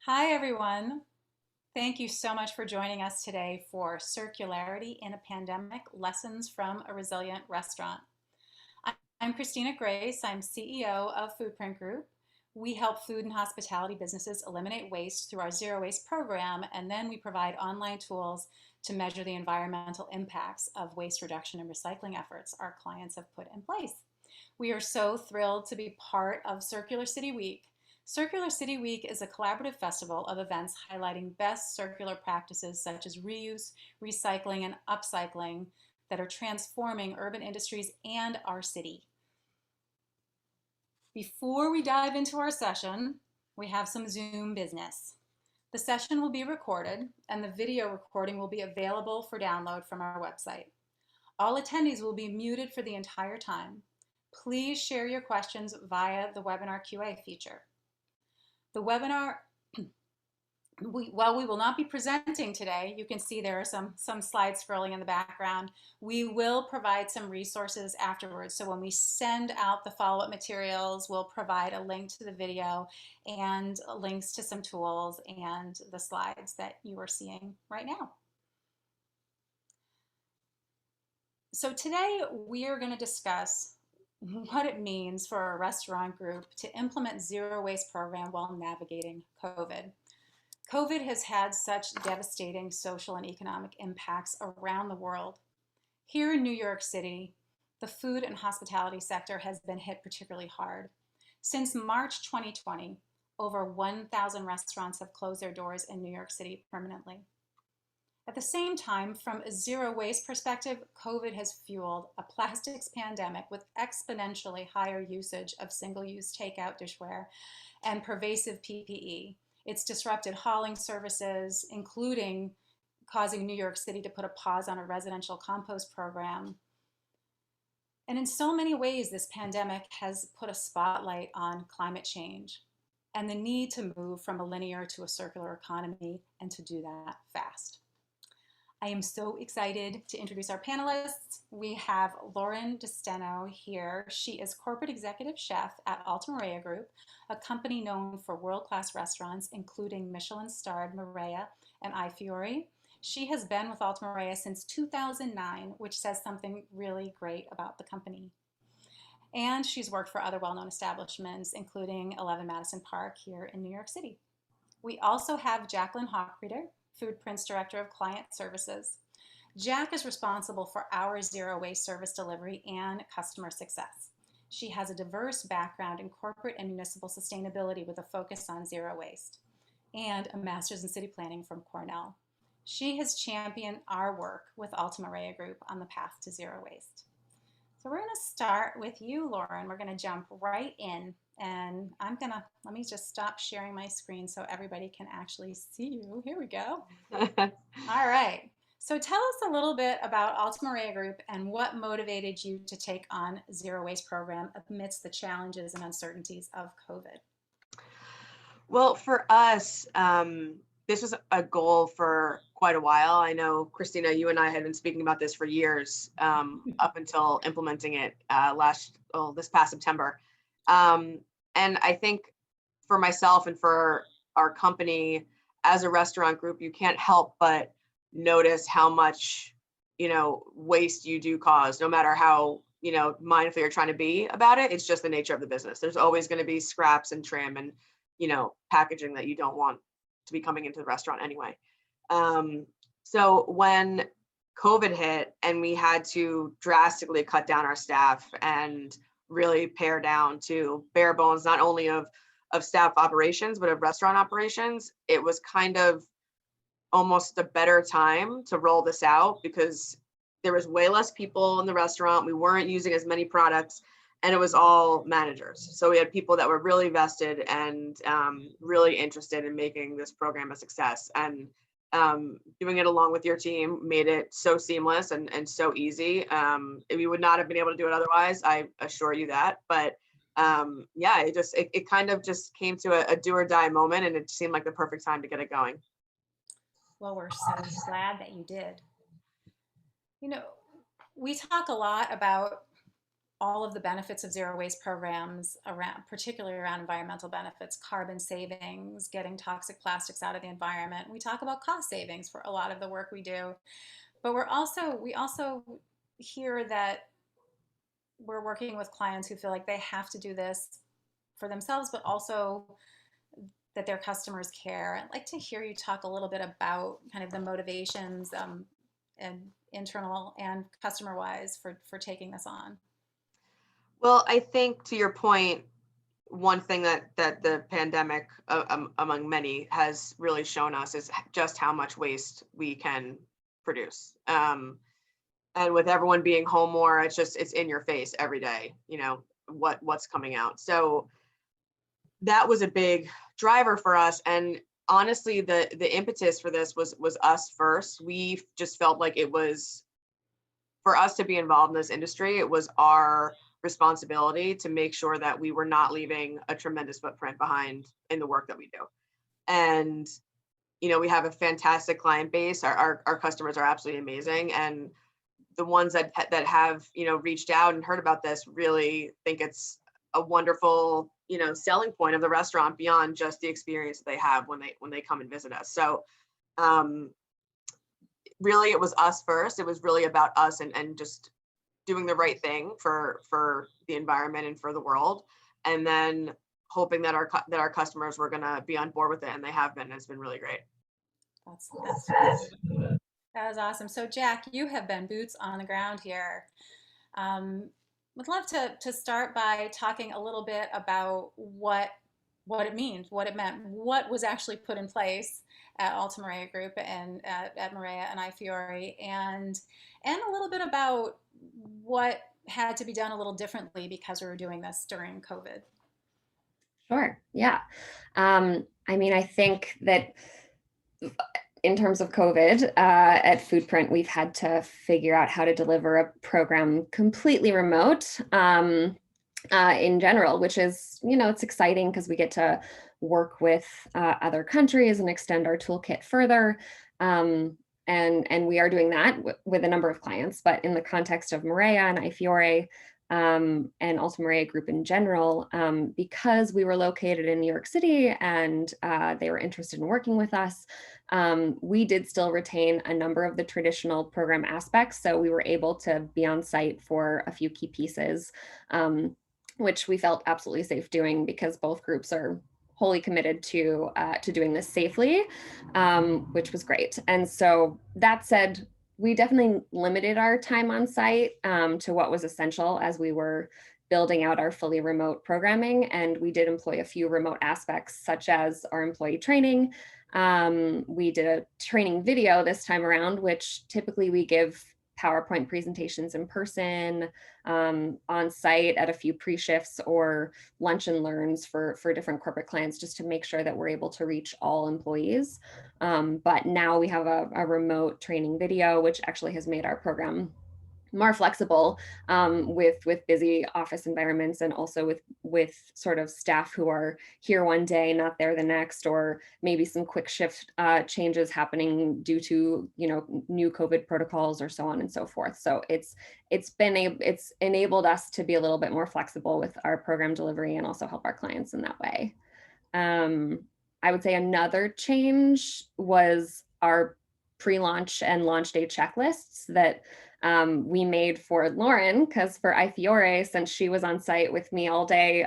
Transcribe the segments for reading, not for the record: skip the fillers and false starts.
Hi, everyone. Thank you so much for joining us today for Circularity in a Pandemic Lessons from a Resilient Restaurant. I'm Christina Grace. I'm CEO of Foodprint Group. We help food and hospitality businesses eliminate waste through our zero waste program, and then we provide online tools to measure the environmental impacts of waste reduction and recycling efforts our clients have put in place. We are so thrilled to be part of Circular City Week. Circular City Week is a collaborative festival of events highlighting best circular practices such as reuse, recycling, and upcycling that are transforming urban industries and our city. Before we dive into our session, we have some Zoom business. The session will be recorded and the video recording will be available for download from our website. All attendees will be muted for the entire time. Please share your questions via the webinar QA feature. The webinar, while we will not be presenting today, you can see there are some slides scrolling in the background. We will provide some resources afterwards. So when we send out the follow-up materials, we'll provide a link to the video and links to some tools and the slides that you are seeing right now. So today we are going to discuss what it means for a restaurant group to implement zero waste program while navigating COVID. COVID has had such devastating social and economic impacts around the world. Here in New York City, the food and hospitality sector has been hit particularly hard. Since March 2020, over 1,000 restaurants have closed their doors in New York City permanently. At the same time, from a zero waste perspective, COVID has fueled a plastics pandemic with exponentially higher usage of single-use takeout dishware and pervasive PPE. It's disrupted hauling services, including causing New York City to put a pause on a residential compost program. And in so many ways, this pandemic has put a spotlight on climate change and the need to move from a linear to a circular economy and to do that fast. I am so excited to introduce our panelists. We have Lauren DeSteno here. She is Corporate Executive Chef at Alta Marea Group, a company known for world-class restaurants, including Michelin-starred Marea and I Fiori. She has been with Alta Marea since 2009, which says something really great about the company. And she's worked for other well-known establishments, including 11 Madison Park here in New York City. We also have Jacqueline Hawkreader, Foodprint's Director of Client Services. Jack is responsible for our zero waste service delivery and customer success. She has a diverse background in corporate and municipal sustainability with a focus on zero waste and a master's in city planning from Cornell. She has championed our work with Alta Marea Group on the path to zero waste. So we're going to start with you, Lauren. We're going to jump right in. And let me just stop sharing my screen so everybody can actually see you. Here we go. All right. So tell us a little bit about Alta Marea Group and what motivated you to take on zero waste program amidst the challenges and uncertainties of COVID. Well, for us, this was a goal for quite a while. I know, Christina, you and I had been speaking about this for years, up until implementing it this past September. And I think for myself and for our company as a restaurant group, you can't help but notice how much, waste you do cause, no matter how, mindful you're trying to be about it. It's just the nature of the business. There's always going to be scraps and trim and, packaging that you don't want to be coming into the restaurant anyway. So when COVID hit and we had to drastically cut down our staff and really pare down to bare bones, not only of staff operations, but of restaurant operations, it was kind of almost a better time to roll this out because there was way less people in the restaurant. We weren't using as many products and it was all managers. So we had people that were really vested and really interested in making this program a success. And doing it along with your team made it so seamless and so easy. We would not have been able to do it otherwise, I assure you that. But yeah, it kind of just came to a do or die moment, and it seemed like the perfect time to get it going. Well, we're so glad that you did. We talk a lot about all of the benefits of zero waste programs around, particularly around environmental benefits, carbon savings, getting toxic plastics out of the environment. We talk about cost savings for a lot of the work we do, but we also hear that we're working with clients who feel like they have to do this for themselves, but also that their customers care. I'd like to hear you talk a little bit about kind of the motivations and internal and customer wise for taking this on. Well, I think to your point, one thing that the pandemic, among many, has really shown us is just how much waste we can produce. And with everyone being home more, it's in your face every day. What's coming out. So that was a big driver for us. And honestly, the impetus for this was us first. We just felt like it was for us to be involved in this industry. It was our responsibility to make sure that we were not leaving a tremendous footprint behind in the work that we do. And we have a fantastic client base. Our customers are absolutely amazing, and the ones that have reached out and heard about this really think it's a wonderful selling point of the restaurant beyond just the experience that they have when they come and visit us. So really it was us first. It was really about us and just doing the right thing for the environment and for the world, and then hoping that our customers were going to be on board with it, and they have been. It's been really great. That was awesome. So Jack, you have been boots on the ground here. Would love to start by talking a little bit about what it means, what it meant, what was actually put in place at Alta Marea Group and at Marea and iFiore, and a little bit about what had to be done a little differently because we were doing this during COVID. Sure. Yeah. I mean, I think that in terms of COVID, at Foodprint, we've had to figure out how to deliver a program completely remote in general, which is, it's exciting because we get to work with other countries and extend our toolkit further. And we are doing that with a number of clients, but in the context of Marea and iFiore, and Alta Marea Group in general, because we were located in New York City and they were interested in working with us, we did still retain a number of the traditional program aspects. So we were able to be on site for a few key pieces, which we felt absolutely safe doing because both groups are wholly committed to doing this safely, which was great. And so that said, we definitely limited our time on site to what was essential as we were building out our fully remote programming. And we did employ a few remote aspects, such as our employee training. We did a training video this time around, which typically we give PowerPoint presentations in person, on site at a few pre-shifts or lunch and learns for different corporate clients, just to make sure that we're able to reach all employees. But now we have a remote training video, which actually has made our program more flexible with busy office environments, and also with sort of staff who are here one day, not there the next, or maybe some quick shift changes happening due to new COVID protocols or so on and so forth. So it's enabled us to be a little bit more flexible with our program delivery and also help our clients in that way. I would say another change was our pre-launch and launch day checklists that we made for Lauren, because for iFiore, since she was on site with me all day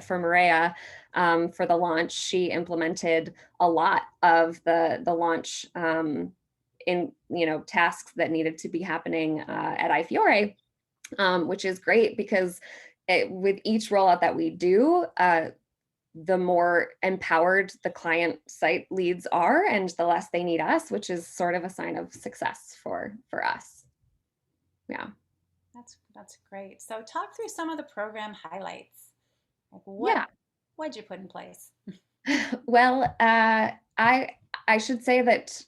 for Marea for the launch, she implemented a lot of the launch in tasks that needed to be happening at iFiore, which is great because with each rollout that we do, the more empowered the client site leads are and the less they need us, which is sort of a sign of success for us. Yeah. That's great. So talk through some of the program highlights. Like what'd you put in place? Well, I should say that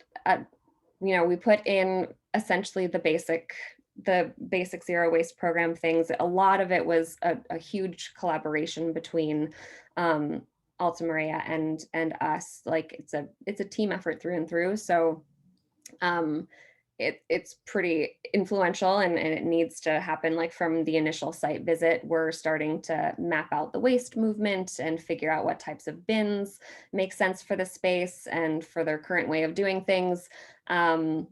we put in essentially the basic zero waste program things. A lot of it was a huge collaboration between Alta Marea and us. Like it's a team effort through and through. So it's pretty influential, and it needs to happen. Like from the initial site visit, we're starting to map out the waste movement and figure out what types of bins make sense for the space and for their current way of doing things. And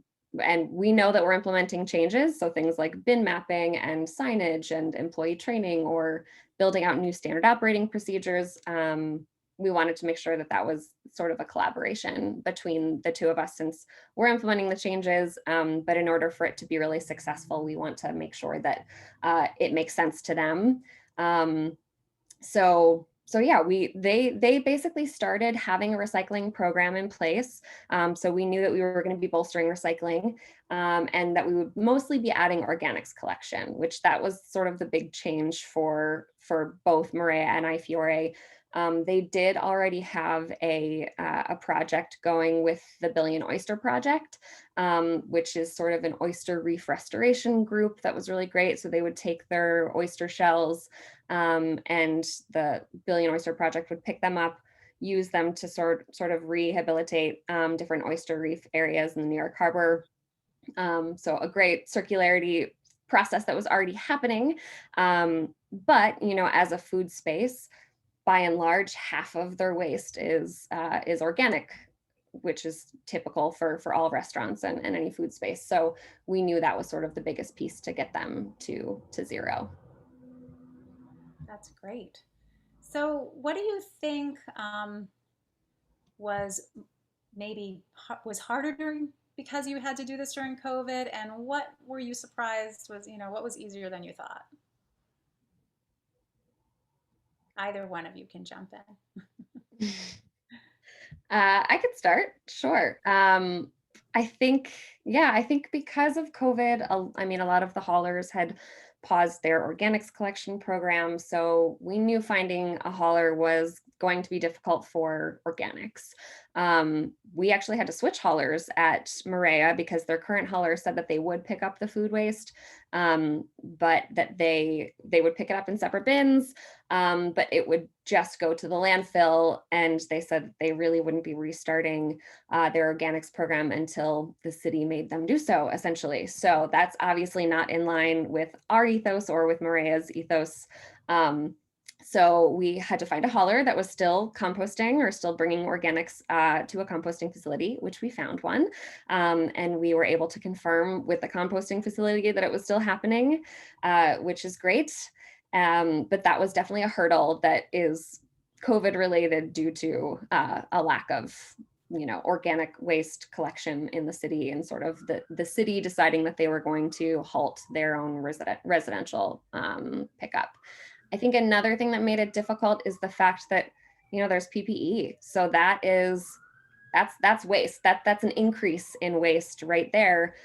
we know that we're implementing changes, so things like bin mapping and signage and employee training, or building out new standard operating procedures. We wanted to make sure that that was sort of a collaboration between the two of us, since we're implementing the changes. But in order for it to be really successful, we want to make sure that it makes sense to them. So yeah, they basically started having a recycling program in place. So we knew that we were going to be bolstering recycling, and that we would mostly be adding organics collection, which that was sort of the big change for both Marea and iFiore. They did already have a project going with the Billion Oyster Project, which is sort of an oyster reef restoration group that was really great. So they would take their oyster shells, and the Billion Oyster Project would pick them up, use them to sort of rehabilitate different oyster reef areas in the New York Harbor. So a great circularity process that was already happening. But as a food space, by and large, half of their waste is organic, which is typical for all restaurants and any food space. So we knew that was sort of the biggest piece to get them to zero. That's great. So, what do you think was was harder during, because you had to do this during COVID, and what were you surprised was, what was easier than you thought? Either one of you can jump in. I could start, sure. I think, yeah, I think because of COVID, I mean, a lot of the haulers had paused their organics collection program. So we knew finding a hauler was going to be difficult for organics. We actually had to switch haulers at Marea because their current hauler said that they would pick up the food waste, but that they would pick it up in separate bins, but it would just go to the landfill. And they said that they really wouldn't be restarting their organics program until the city made them do so, essentially. So that's obviously not in line with our ethos or with Marea's ethos. So we had to find a hauler that was still composting or still bringing organics to a composting facility, which we found one. And we were able to confirm with the composting facility that it was still happening, which is great. But that was definitely a hurdle that is COVID related due to a lack of organic waste collection in the city, and sort of the city deciding that they were going to halt their own residential pickup. I think another thing that made it difficult is the fact that there's PPE, so that's waste. That's an increase in waste right there,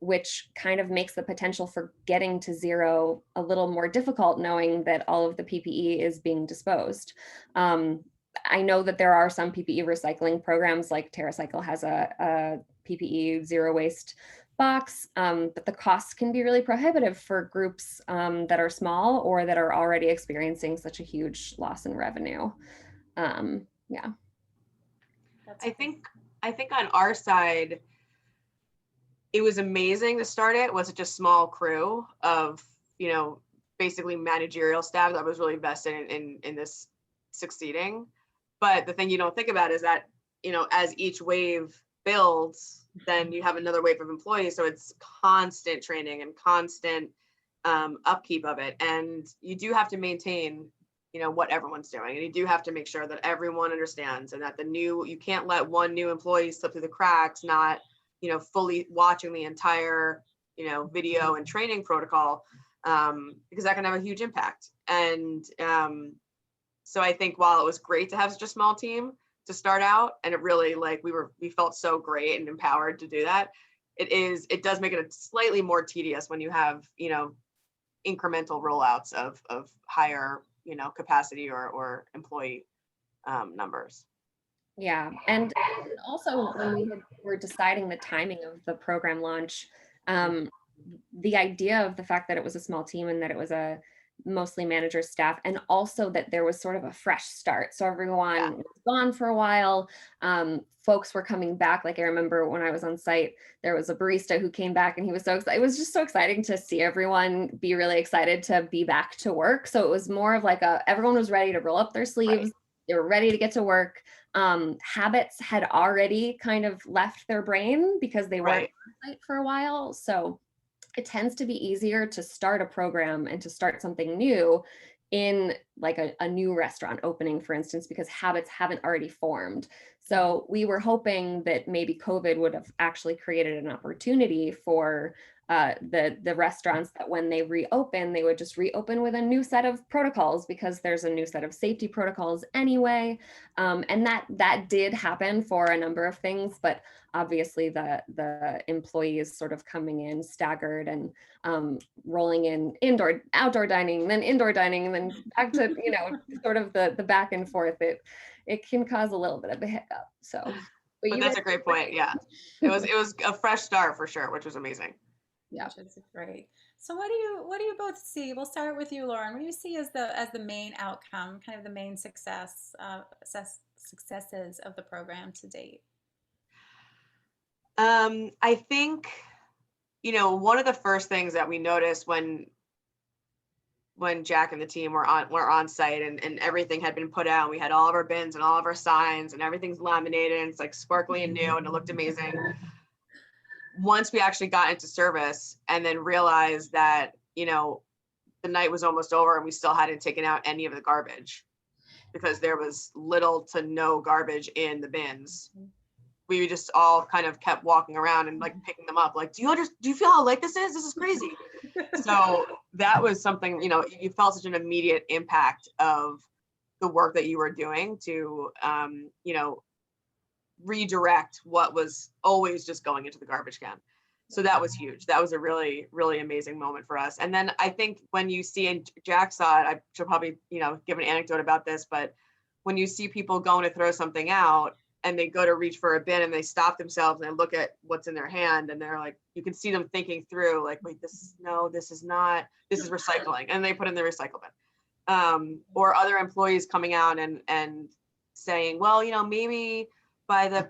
which kind of makes the potential for getting to zero a little more difficult, knowing that all of the PPE is being disposed. I know that there are some PPE recycling programs, like TerraCycle has a PPE zero waste box, but the costs can be really prohibitive for groups that are small or that are already experiencing such a huge loss in revenue. Yeah. I think on our side, it was amazing to start it with such a small crew of, basically managerial staff that was really vested in this succeeding. But the thing you don't think about is that, as each wave builds, then you have another wave of employees. So it's constant training and constant upkeep of it. And you do have to maintain, what everyone's doing. And you do have to make sure that everyone understands, and that you can't let one new employee slip through the cracks, not, fully watching the entire, video and training protocol, because that can have a huge impact. And so I think while it was great to have such a small team to start out, and it really, we felt so great and empowered to do that, it does make it slightly more tedious when you have, incremental rollouts of higher, capacity or employee numbers. Yeah, and also when we were deciding the timing of the program launch, the idea of the fact that it was a small team and that it was a mostly managers, staff, and also that there was sort of a fresh start. So everyone Yeah. was gone for a while. Folks were coming back. Like I remember when I was on site, there was a barista who came back and he was so excited. It was just so exciting to see everyone be really excited to be back to work. So it was more of like everyone was ready to roll up their sleeves. Right. They were ready to get to work. Habits had already kind of left their brain because they weren't Right. on site for a while. So it tends to be easier to start a program and to start something new in like a new restaurant opening, for instance, because habits haven't already formed. So we were hoping that maybe COVID would have actually created an opportunity for the restaurants, that when they reopen, they would just reopen with a new set of protocols, because there's a new set of safety protocols anyway. And that did happen for a number of things, but obviously the employees sort of coming in staggered and rolling in outdoor dining, then indoor dining, and then back to, sort of the back and forth. It can cause a little bit of a hiccup. So, but But you that's guys a great did point. great. Yeah. It was a fresh start for sure, which was amazing. Yeah. Which is great. So what do you both see? We'll start with you, Lauren. What do you see as the main outcome, kind of the main successes of the program to date? I think, one of the first things that we noticed when Jack and the team were on site, and everything had been put out, we had all of our bins and all of our signs and everything's laminated and it's like sparkly and new and it looked amazing. Once we actually got into service and then realized that, the night was almost over and we still hadn't taken out any of the garbage because there was little to no garbage in the bins. We just all kind of kept walking around and like picking them up. Like, do you feel how light this is? This is crazy. So that was something, you felt such an immediate impact of the work that you were doing to, redirect what was always just going into the garbage can. So that was huge. That was a really, really amazing moment for us. And then I think when you see, and Jack saw it, I should probably, give an anecdote about this, but when you see people going to throw something out and they go to reach for a bin and they stop themselves and they look at what's in their hand and they're like, you can see them thinking through like, wait, this is recycling. And they put in the recycle bin. Or other employees coming out and saying, well, maybe by the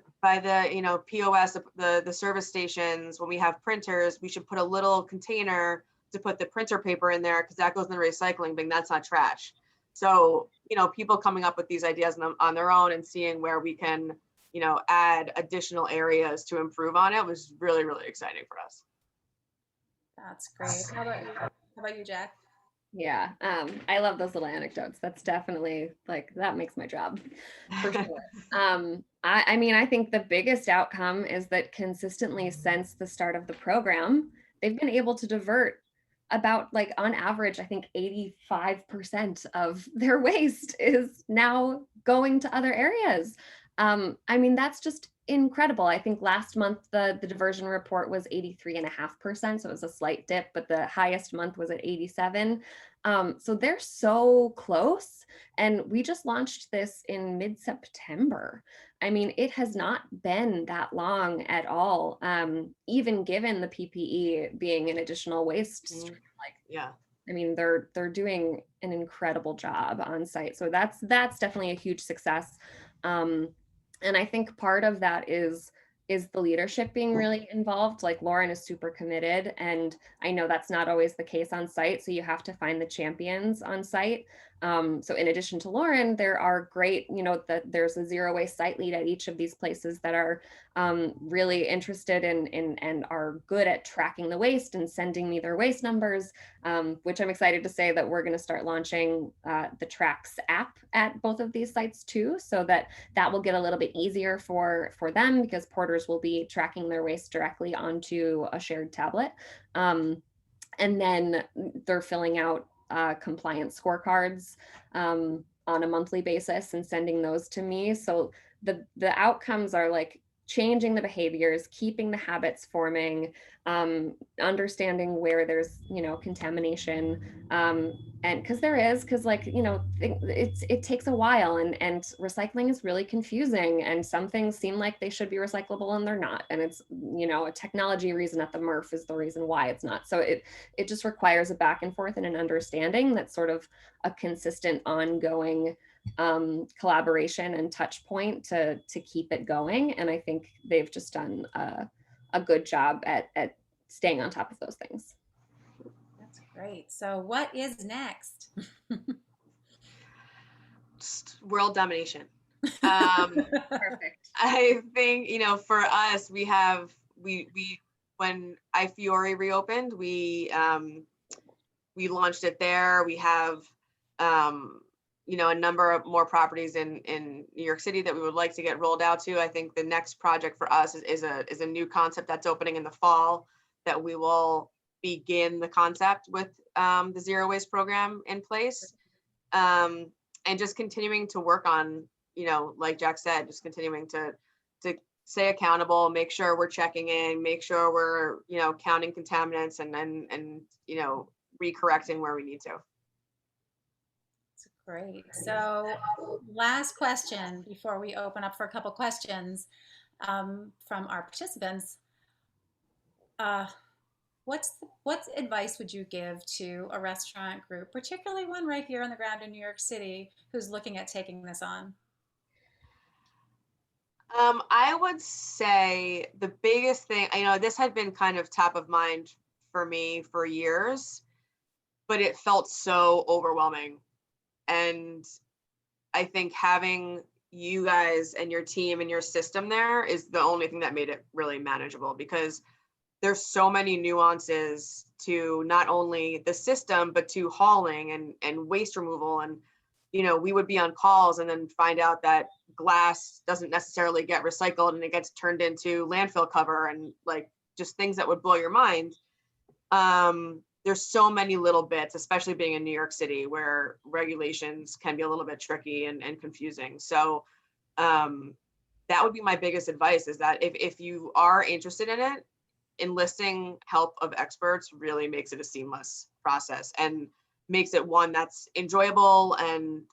POS, the service stations, when we have printers, we should put a little container to put the printer paper in there because that goes in the recycling bin. That's not trash. So, people coming up with these ideas on their own and seeing where we can, add additional areas to improve on it was really, really exciting for us. That's great. How about you, Jack? Yeah, I love those little anecdotes. That's definitely like, that makes my job for sure. I mean, I think the biggest outcome is that consistently since the start of the program, they've been able to divert about, like, on average, I think 85% of their waste is now going to other areas. I mean, that's just incredible. I think last month the diversion report was 83.5%, so it was a slight dip, but the highest month was at 87. So they're so close, and we just launched this in mid-September. I mean, it has not been that long at all, even given the PPE being an additional waste stream. Like, Yeah. I mean, they're doing an incredible job on site. So that's definitely a huge success. And I think part of that is the leadership being really involved. Like, Lauren is super committed, and I know that's not always the case on site. So you have to find the champions on site. So in addition to Lauren, there are great, there's a zero waste site lead at each of these places that are really interested in and are good at tracking the waste and sending me their waste numbers, which I'm excited to say that we're going to start launching the Tracks app at both of these sites too, so that will get a little bit easier for them, because porters will be tracking their waste directly onto a shared tablet. And then they're filling out compliance scorecards on a monthly basis and sending those to me. So the outcomes are like changing the behaviors, keeping the habits forming, understanding where there's, contamination, and because like, it takes a while, and recycling is really confusing, and some things seem like they should be recyclable and they're not, and it's, a technology reason at the MRF is the reason why it's not. So it just requires a back and forth and an understanding that's sort of a consistent, ongoing collaboration and touch point to keep it going. And I think they've just done a good job at staying on top of those things. That's great. So what is next? Just world domination. Perfect. I think, for us, we when iFiore reopened, we launched it there. We have, a number of more properties in New York City that we would like to get rolled out to. I think the next project for us is a new concept that's opening in the fall, that we will begin the concept with the zero waste program in place, and just continuing to work on, like Jack said, just continuing to stay accountable, make sure we're checking in, make sure we're, counting contaminants, and recorrecting where we need to. That's great. So last question before we open up for a couple questions from our participants. What advice would you give to a restaurant group, particularly one right here on the ground in New York City, who's looking at taking this on? I would say the biggest thing, this had been kind of top of mind for me for years, but it felt so overwhelming. And I think having you guys and your team and your system there is the only thing that made it really manageable, because there's so many nuances to not only the system, but to hauling and waste removal. And, we would be on calls and then find out that glass doesn't necessarily get recycled and it gets turned into landfill cover, and like just things that would blow your mind. There's so many little bits, especially being in New York City, where regulations can be a little bit tricky and confusing. So that would be my biggest advice, is that if you are interested in it, enlisting help of experts really makes it a seamless process and makes it one that's enjoyable. And,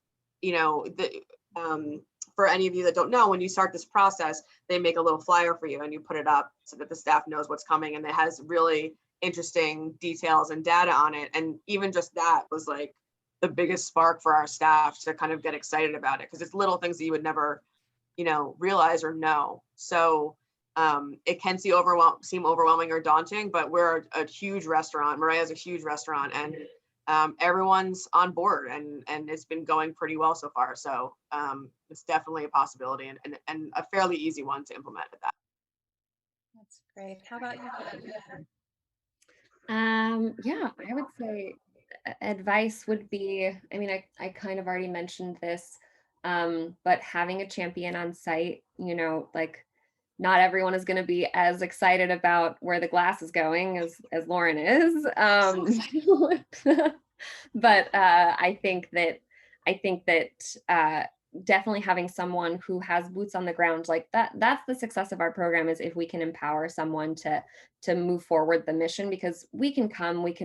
for any of you that don't know, when you start this process, they make a little flyer for you and you put it up so that the staff knows what's coming, and it has really interesting details and data on it. And even just that was like the biggest spark for our staff to kind of get excited about it, because it's little things that you would never, realize or know. So it can seem overwhelming or daunting, but we're a huge restaurant. Marea is a huge restaurant, and everyone's on board, and it's been going pretty well so far. So it's definitely a possibility, and a fairly easy one to implement at that. That's great. How about you? Yeah, I would say advice would be, I kind of already mentioned this, but having a champion on site, like not everyone is going to be as excited about where the glass is going as Lauren is. But I think that definitely having someone who has boots on the ground like that's the success of our program, is if we can empower someone to move forward the mission, because we can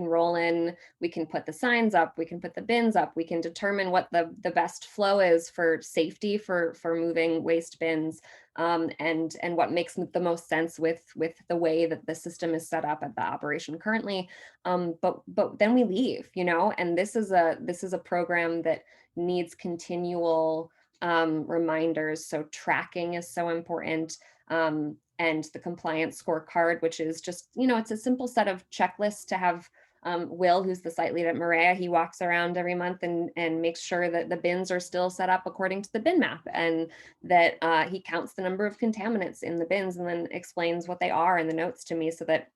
roll in, we can put the signs up, we can put the bins up, we can determine what the best flow is for safety for moving waste bins, and what makes the most sense with the way that the system is set up at the operation currently. But then we leave, and this is a program that needs continual reminders. So tracking is so important. And the compliance scorecard, which is just, it's a simple set of checklists to have. Will, who's the site lead at Marea, he walks around every month and makes sure that the bins are still set up according to the bin map, and that he counts the number of contaminants in the bins and then explains what they are in the notes to me, so that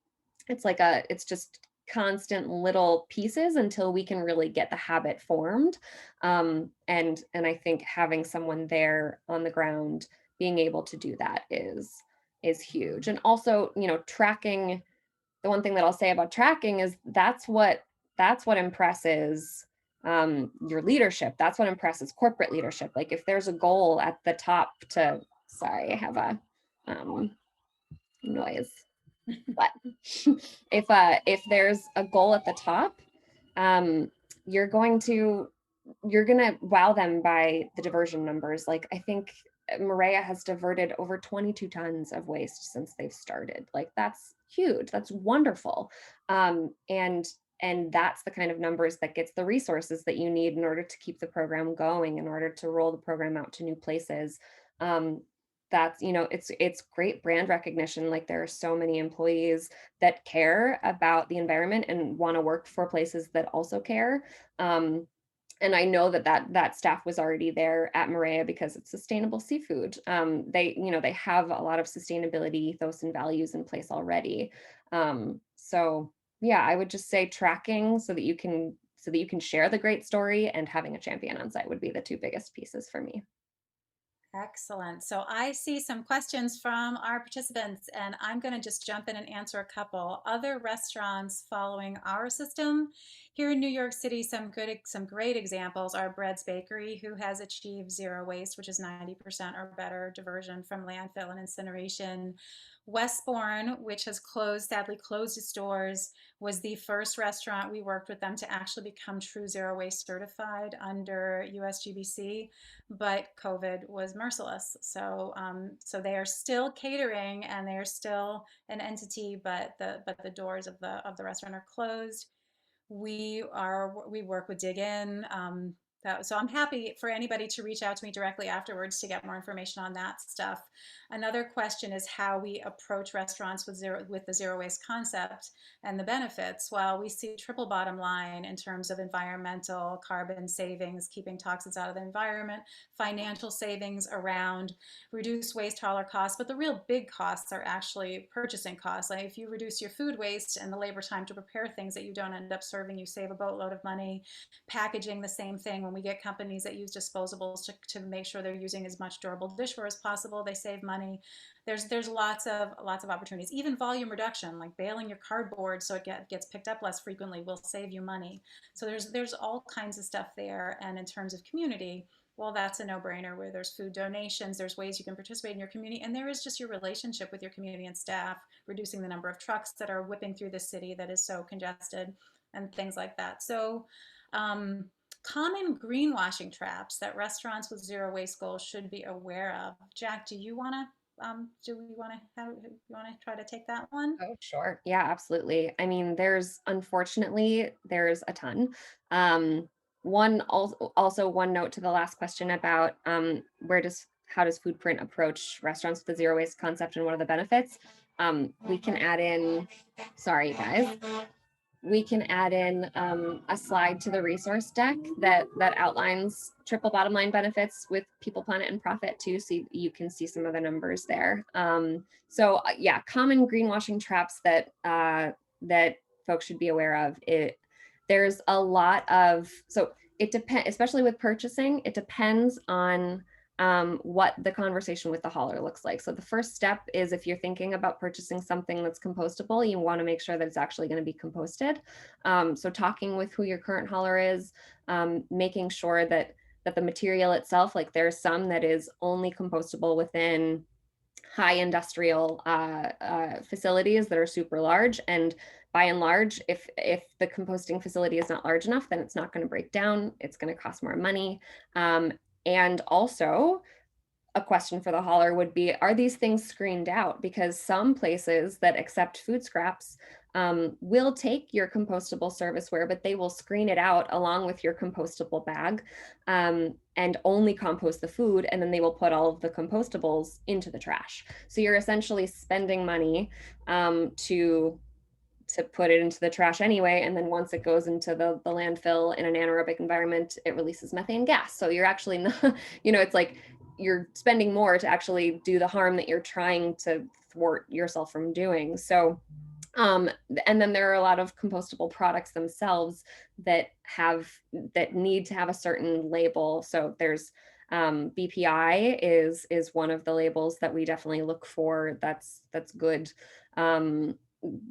it's just constant little pieces until we can really get the habit formed. And I think having someone there on the ground being able to do that is huge. And also, tracking, the one thing that I'll say about tracking is that's what impresses your leadership. That's what impresses corporate leadership. Like if there's a goal at the top to, sorry, I have a noise. But if there's a goal at the top, um, you're going to wow them by the diversion numbers. Like I think Maria has diverted over 22 tons of waste since they've started. Like that's huge. That's wonderful. And that's the kind of numbers that gets the resources that you need in order to keep the program going, in order to roll the program out to new places. Um, that's, it's great brand recognition. Like there are so many employees that care about the environment and want to work for places that also care. And I know that staff was already there at Maria because it's sustainable seafood. They have a lot of sustainability ethos and values in place already. So yeah, I would just say tracking so that you can share the great story, and having a champion on site would be the two biggest pieces for me. Excellent. So I see some questions from our participants, and I'm going to just jump in and answer a couple. Other restaurants following our system here in New York City, some great examples are Bread's Bakery, who has achieved zero waste, which is 90% or better diversion from landfill and incineration. Westbourne, which has sadly closed its doors, was the first restaurant we worked with them to actually become true zero waste certified under USGBC, but COVID was merciless. So they are still catering and they are still an entity, but the doors of the restaurant are closed. We work with Dig In. So I'm happy for anybody to reach out to me directly afterwards to get more information on that stuff. Another question is how we approach restaurants with the zero waste concept and the benefits. Well, we see triple bottom line in terms of environmental carbon savings, keeping toxins out of the environment, financial savings around reduce waste hauler costs, but the real big costs are actually purchasing costs. Like if you reduce your food waste and the labor time to prepare things that you don't end up serving, you save a boatload of money. Packaging, the same thing. When we get companies that use disposables to make sure they're using as much durable dishware as possible, they save money. There's lots of opportunities. Even volume reduction, like baling your cardboard so it gets picked up less frequently, will save you money. So there's all kinds of stuff there. And in terms of community, well, that's a no-brainer. Where there's food donations, there's ways you can participate in your community, and there is just your relationship with your community and staff, reducing the number of trucks that are whipping through the city that is so congested, and things like that. So common greenwashing traps that restaurants with zero waste goals should be aware of. Jack, do you want to try to take that one? Oh, sure. Yeah, absolutely. I mean, unfortunately, there's a ton. Also one note to the last question about how does Foodprint approach restaurants with the zero waste concept and what are the benefits? We can add in, sorry guys, we can add in a slide to the resource deck that outlines triple bottom line benefits with people, planet, and profit too, so you can see some of the numbers there. Yeah, common greenwashing traps that folks should be aware of. There's a lot of, so it depends, especially with purchasing, it depends on what the conversation with the hauler looks like. So the first step is, if you're thinking about purchasing something that's compostable, you want to make sure that it's actually going to be composted. So talking with who your current hauler is, making sure that the material itself, like there's some that is only compostable within high industrial facilities that are super large, and by and large, if the composting facility is not large enough, then it's not going to break down, it's going to cost more money. And also, a question for the hauler would be, are these things screened out? Because some places that accept food scraps will take your compostable serviceware, but they will screen it out along with your compostable bag, and only compost the food, and then they will put all of the compostables into the trash. So you're essentially spending money to put it into the trash anyway, and then once it goes into the landfill in an anaerobic environment, it releases methane gas. So you're actually not, it's like you're spending more to actually do the harm that you're trying to thwart yourself from doing. So and then there are a lot of compostable products themselves that need to have a certain label. So there's BPI is one of the labels that we definitely look for. That's good.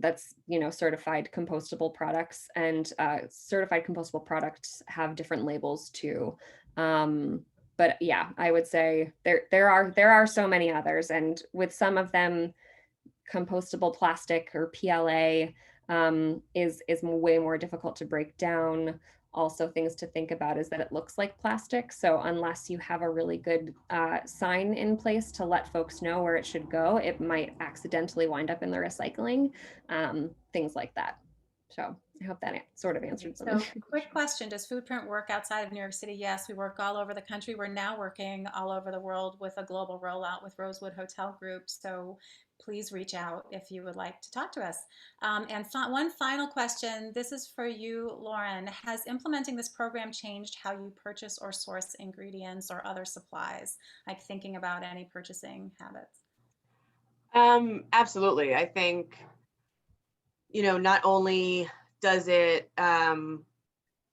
That's certified compostable products, and certified compostable products have different labels too. But yeah, I would say there are so many others, and with some of them, compostable plastic or PLA is way more difficult to break down. Also, things to think about is that it looks like plastic. So unless you have a really good sign in place to let folks know where it should go, it might accidentally wind up in the recycling, things like that. So I hope that sort of answered some. So, quick question: does Foodprint work outside of New York City? Yes, we work all over the country. We're now working all over the world with a global rollout with Rosewood Hotel Group. So, please reach out if you would like to talk to us. And one final question. This is for you, Lauren. Has implementing this program changed how you purchase or source ingredients or other supplies? Like thinking about any purchasing habits. Absolutely. I think, not only does it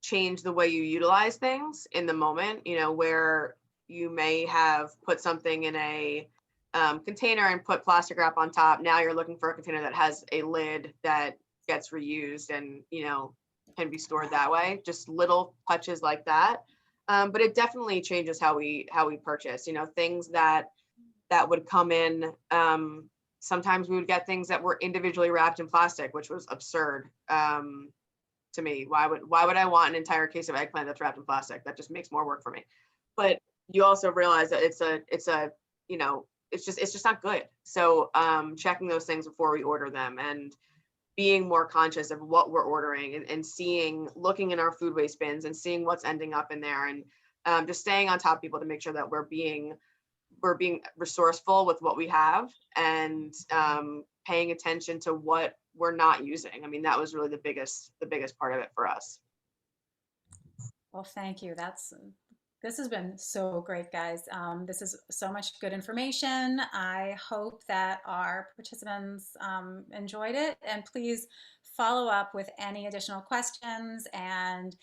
change the way you utilize things in the moment, where you may have put something in a container and put plastic wrap on top. Now you're looking for a container that has a lid that gets reused and, can be stored that way. Just little touches like that. But it definitely changes how we purchase, things that would come in. Sometimes we would get things that were individually wrapped in plastic, which was absurd. To me, why would I want an entire case of eggplant that's wrapped in plastic? That just makes more work for me. But you also realize that it's just not good. So checking those things before we order them and being more conscious of what we're ordering and looking in our food waste bins and seeing what's ending up in there, and just staying on top of people to make sure that we're being resourceful with what we have, and paying attention to what we're not using. I mean, that was really the biggest part of it for us. Well, thank you. This has been so great, guys. This is so much good information. I hope that our participants enjoyed it, and please follow up with any additional questions and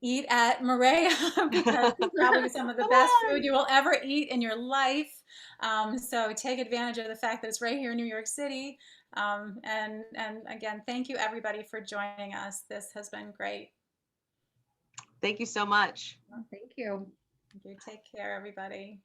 eat at Marea because it's probably some of the best food you will ever eat in your life. So take advantage of the fact that it's right here in New York City. And again, thank you everybody for joining us. This has been great. Thank you so much. Thank you. You take care, everybody.